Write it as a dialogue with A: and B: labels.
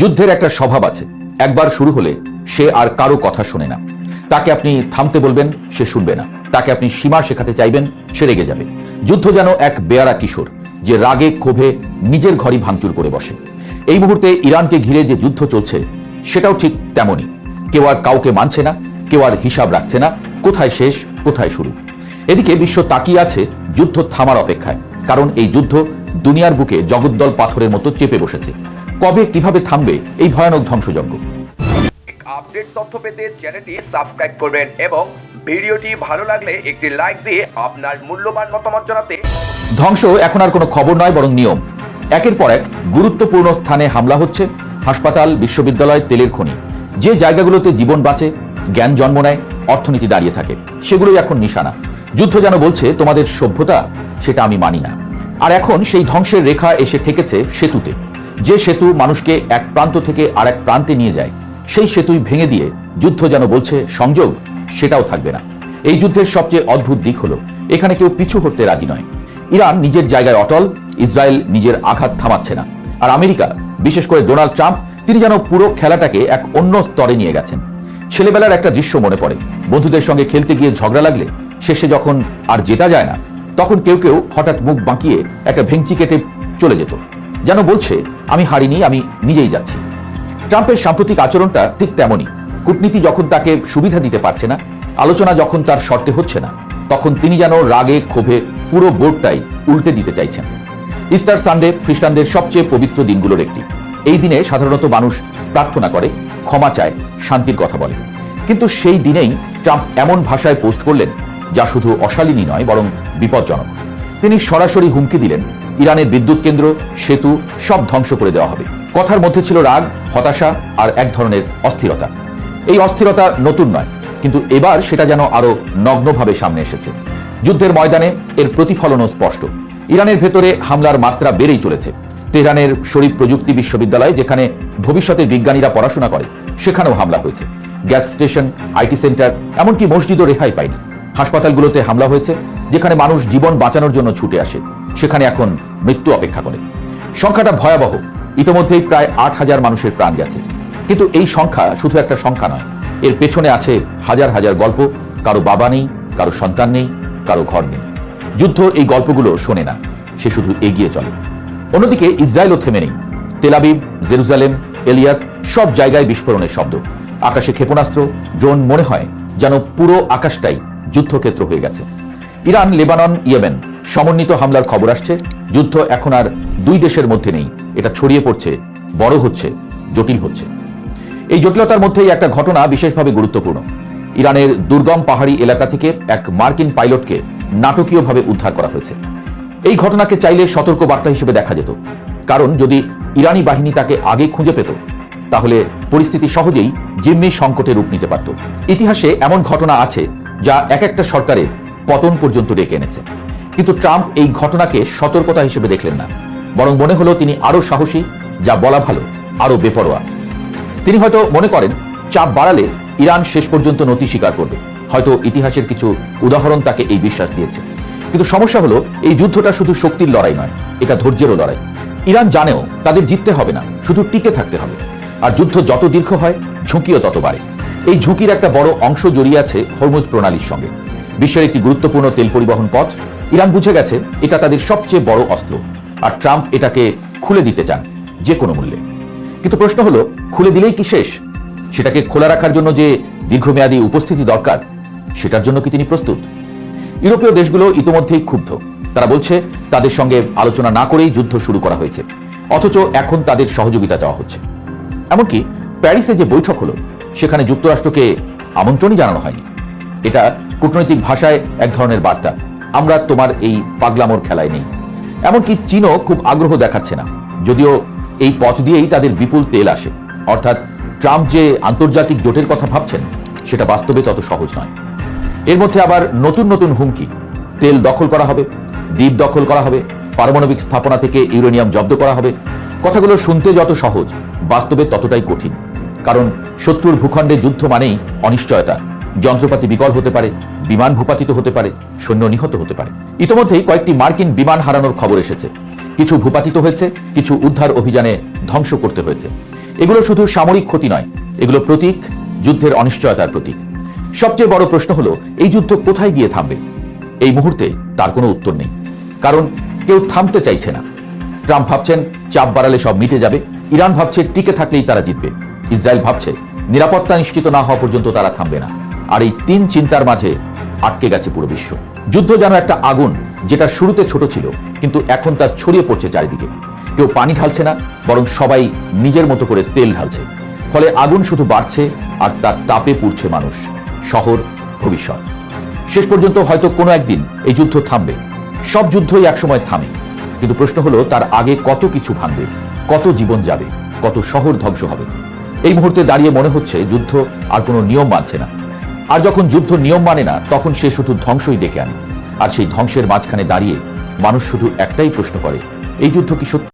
A: যুদ্ধের একটা স্বভাব আছে, একবার শুরু হলে সে আর কারো কথা শোনে না। তাকে আপনি থামতে বলবেন, সে শুনবে না। তাকে আপনি সীমা শেখাতে চাইবেন, সে রেগে যাবে। যুদ্ধ যেন এক বেয়ারা কিশোর, যে রাগে ক্ষোভে নিজের ঘরই ভাঙচুর করে বসে। এই মুহূর্তে ইরানকে ঘিরে যে যুদ্ধ চলছে সেটাও ঠিক তেমনই। কেউ আর কাউকে মানছে না, কেউ আর হিসাব রাখছে না কোথায় শেষ কোথায় শুরু। এদিকে বিশ্ব তাকিয়ে আছে যুদ্ধ থামার অপেক্ষায়, কারণ এই যুদ্ধ দুনিয়ার বুকে জগদ্দল পাথরের মতো চেপে বসেছে। কবে কিভাবে থামবে এই ভয়ানক ধ্বংসযজ্ঞ?
B: আপডেট তথ্য পেতে চ্যানেলটি সাবস্ক্রাইব করবেন এবং ভিডিওটি ভালো লাগলে একটি লাইক দিয়ে আপনার মূল্যবান মতামত জানাতে।
A: ধ্বংস এখন আর কোনো খবর নয়, বরং নিয়ম। একের পর এক গুরুত্বপূর্ণ স্থানে হামলা হচ্ছে। হাসপাতাল, বিশ্ববিদ্যালয়, তেলের খনি, যে জায়গাগুলোতে জীবন বাঁচে, জ্ঞান জন্ম নেয়, অর্থনীতি দাঁড়িয়ে থাকে, সেগুলোই এখন নিশানা। যুদ্ধ যেন বলছে, তোমাদের সভ্যতা সেটা আমি মানি না। আর এখন সেই ধ্বংসের রেখা এসে ঠেকেছে সেতুতে। যে সেতু মানুষকে এক প্রান্ত থেকে আরেক প্রান্তে নিয়ে যায়, সেই সেতুই ভেঙে দিয়ে যুদ্ধ যেন বলছে সংযোগ সেটাও থাকবে না। এই যুদ্ধের সবচেয়ে অদ্ভুত দিক হলো, এখানে কেউ পিছু হটতে রাজি নয়। ইরান নিজের জায়গায় অটল, ইসরায়েল নিজের আঘাত থামাচ্ছে না, আর আমেরিকা, বিশেষ করে ডোনাল্ড ট্রাম্প, তিনি যেন পুরো খেলাটাকে এক অন্য স্তরে নিয়ে গেছেন। ছেলেবেলার একটা দৃশ্য মনে পড়ে। বন্ধুদের সঙ্গে খেলতে গিয়ে ঝগড়া লাগলে শেষে যখন আর জেতা যায় না, তখন কেউ কেউ হঠাৎ মুখ বাঁকিয়ে একটা ভেঙচি কেটে চলে যেত, যেন বলছে আমি হারিনি, আমি নিজেই যাচ্ছি। ট্রাম্পের সাম্প্রতিক আচরণটা ঠিক তেমনই। কূটনীতি যখন তাকে সুবিধা দিতে পারছে না, আলোচনা যখন তার শর্তে হচ্ছে না, তখন তিনি যেন রাগে ক্ষোভে পুরো বোর্ডটাই উল্টে দিতে চাইছেন। ইস্টার সানডে খ্রিস্টানদের সবচেয়ে পবিত্র দিনগুলোর একটি। এই দিনে সাধারণত মানুষ প্রার্থনা করে, ক্ষমা চায়, শান্তির কথা বলে। কিন্তু সেই দিনেই ট্রাম্প এমন ভাষায় পোস্ট করলেন যা শুধু অশালীনই নয়, বরং বিপজ্জনক। তিনি সরাসরি হুমকি দিলেন, ইরানের বিদ্যুৎ কেন্দ্র, সেতু সব ধ্বংস করে দেওয়া হবে। কথার মধ্যে ছিল রাগ, হতাশা আর এক ধরনের অস্থিরতা। এই অস্থিরতা নতুন নয়, কিন্তু এবার সেটা যেন আরো নগ্নভাবে সামনে এসেছে। যুদ্ধের ময়দানে এর প্রতিফলনও স্পষ্ট। ইরানের ভেতরে হামলার মাত্রা বেড়েই চলেছে। তেহরানের শরীফ প্রযুক্তি বিশ্ববিদ্যালয়, যেখানে ভবিষ্যতের বিজ্ঞানীরা পড়াশোনা করে, সেখানেও হামলা হয়েছে। গ্যাস স্টেশন, আইটি সেন্টার, এমনকি মসজিদও রেহাই পায়নি। হাসপাতালগুলোতে হামলা হয়েছে, যেখানে মানুষ জীবন বাঁচানোর জন্য ছুটে আসে, সেখানে এখন মৃত্যু অপেক্ষা করে। সংখ্যাটা ভয়াবহ। ইতোমধ্যেই প্রায় 8,000 মানুষের প্রাণ গেছে। কিন্তু এই সংখ্যা শুধু একটা সংখ্যা নয়, এর পেছনে আছে হাজার হাজার গল্প। কারো বাবা নেই, কারো সন্তান নেই, কারো ঘর নেই। যুদ্ধ এই গল্পগুলো শোনে না, সে শুধু এগিয়ে চলে। অন্যদিকে ইসরায়েলও থেমে নেই। তেল আবিব, জেরুজালেম, এলিয়াত, সব জায়গায় বিস্ফোরণের শব্দ। আকাশে ক্ষেপণাস্ত্র, ড্রোন, মনে হয় যেন পুরো আকাশটাই যুদ্ধক্ষেত্র হয়ে গেছে। ইরান, লেবানন, ইয়েমেন, সমন্বিত হামলার খবর আসছে। যুদ্ধ এখন আর দুই দেশের মধ্যে নেই, এটা ছড়িয়ে পড়ছে, বড় হচ্ছে, জটিল হচ্ছে। এই জটিলতার মধ্যেই একটা ঘটনা বিশেষভাবে গুরুত্বপূর্ণ। ইরানের দুর্গম পাহাড়ি এলাকা থেকে এক মার্কিন পাইলটকে নাটকীয়ভাবে উদ্ধার করা হয়েছে। এই ঘটনাকে চাইলে সতর্ক বার্তা হিসেবে দেখা যেত, কারণ যদি ইরানি বাহিনী তাকে আগে খুঁজে পেত, তাহলে পরিস্থিতি সহজেই জিম্মি সংকটে রূপ নিতে পারত। ইতিহাসে এমন ঘটনা আছে যা এক একটা সরকারের পতন পর্যন্ত ডেকে এনেছে। কিন্তু ট্রাম্প এই ঘটনাকে সতর্কতা হিসেবে দেখলেন না, বরং মনে হলো তিনি আরো সাহসী, যা বলা ভালো, আরো বেপরোয়া। তিনি হয়তো মনে করেন চাপ বাড়ালে ইরান শেষ পর্যন্ত নতি স্বীকার করবে। হয়তো ইতিহাসের কিছু উদাহরণ তাকে এই বিশ্বাস দিয়েছে। কিন্তু সমস্যা হলো, এই যুদ্ধটা শুধু শক্তির লড়াই নয়, এটা ধৈর্যেরও লড়াই। ইরান জানেও তাদের জিততে হবে না, শুধু টিকে থাকতে হবে। আর যুদ্ধ যত দীর্ঘ হয়, ঝুঁকিও তত বাড়ে। এই ঝুঁকির একটা বড় অংশ জড়িয়ে আছে হরমুজ প্রণালীর সঙ্গে। বিশ্বের একটি গুরুত্বপূর্ণ তেল পরিবহন পথ। ইরান বুঝে গেছে এটা তাদের সবচেয়ে বড় অস্ত্র, আর ট্রাম্প এটাকে খুলে দিতে চান যে কোনো মূল্যে। কিন্তু প্রশ্ন হলো, খুলে দিলেই কি শেষ? সেটাকে খোলা রাখার জন্য যে দীর্ঘমেয়াদী উপস্থিতি দরকার, সেটার জন্য কি তিনি প্রস্তুত? ইউরোপীয় দেশগুলো ইতিমধ্যেই ক্ষুব্ধ। তারা বলছে তাদের সঙ্গে আলোচনা না করেই যুদ্ধ শুরু করা হয়েছে, অথচ এখন তাদের সহযোগিতা চাওয়া হচ্ছে। এমনকি প্যারিসে যে বৈঠক হলো, সেখানে যুক্তরাষ্ট্রকে আমন্ত্রণই জানানো হয়নি। এটা কূটনৈতিক ভাষায় এক ধরনের বার্তা, আমরা তোমার এই পাগলামোর খেলায় নেই। এমনকি চীনও খুব আগ্রহ দেখাচ্ছে না, যদিও এই পথ দিয়েই তাদের বিপুল তেল আসে। অর্থাৎ ট্রাম্প যে আন্তর্জাতিক জোটের কথা ভাবছেন, সেটা বাস্তবে তত সহজ নয়। এর মধ্যে আবার নতুন নতুন হুমকি। তেল দখল করা হবে, দ্বীপ দখল করা হবে, পারমাণবিক স্থাপনা থেকে ইউরেনিয়াম জব্দ করা হবে। কথাগুলো শুনতে যত সহজ, বাস্তবে ততটাই কঠিন। কারণ শত্রুর ভূখণ্ডে যুদ্ধ মানেই অনিশ্চয়তা। যন্ত্রপাতি বিকল হতে পারে, বিমান ভূপাতিত হতে পারে, সৈন্য নিহত হতে পারে। ইতোমধ্যেই কয়েকটি মার্কিন বিমান হারানোর খবর এসেছে। কিছু ভূপাতিত হয়েছে, কিছু উদ্ধার অভিযানে ধ্বংস করতে হয়েছে। এগুলো শুধু সামরিক ক্ষতি নয়, এগুলো প্রতীক, যুদ্ধের অনিশ্চয়তার প্রতীক। সবচেয়ে বড় প্রশ্ন হলো, এই যুদ্ধ কোথায় গিয়ে থামবে? এই মুহূর্তে তার কোনো উত্তর নেই, কারণ কেউ থামতে চাইছে না। ট্রাম্প ভাবছেন চাপ বাড়ালে সব মিটে যাবে, ইরান ভাবছে টিকে থাকলেই তারা জিতবে, ইসরায়েল ভাবছে নিরাপত্তা নিশ্চিত না হওয়া পর্যন্ত তারা থামবে না। আর এই তিন চিন্তার মাঝে আটকে গেছে পুরো বিশ্ব। যুদ্ধ যেন একটা আগুন, যেটা শুরুতে ছোট ছিল কিন্তু এখন তা ছড়িয়ে পড়ছে চারিদিকে। কেউ পানি ঢালছে না, বরং সবাই নিজের মতো করে তেল ঢালছে। ফলে আগুন শুধু বাড়ছে আর তার তাপে পুড়ছে মানুষ, শহর, ভবিষ্যৎ। শেষ পর্যন্ত হয়তো কোনো একদিন এই যুদ্ধ থামবে। সব যুদ্ধই একসময় থামে, কিন্তু প্রশ্ন হলো তার আগে কত কিছু ভাঙবে, কত জীবন যাবে, কত শহর ধ্বংস হবে। এই মুহূর্তে দাঁড়িয়ে মনে হচ্ছে যুদ্ধ আর কোনো নিয়ম মানছে না। আর যখন যুদ্ধ নিয়ম মানে না, তখন সে শুধু ধ্বংসই ডেকে আনে। আর সেই ধ্বংসের মাঝখানে দাঁড়িয়ে মানুষ শুধু একটাই প্রশ্ন করে, এই যুদ্ধ কি সত্যি?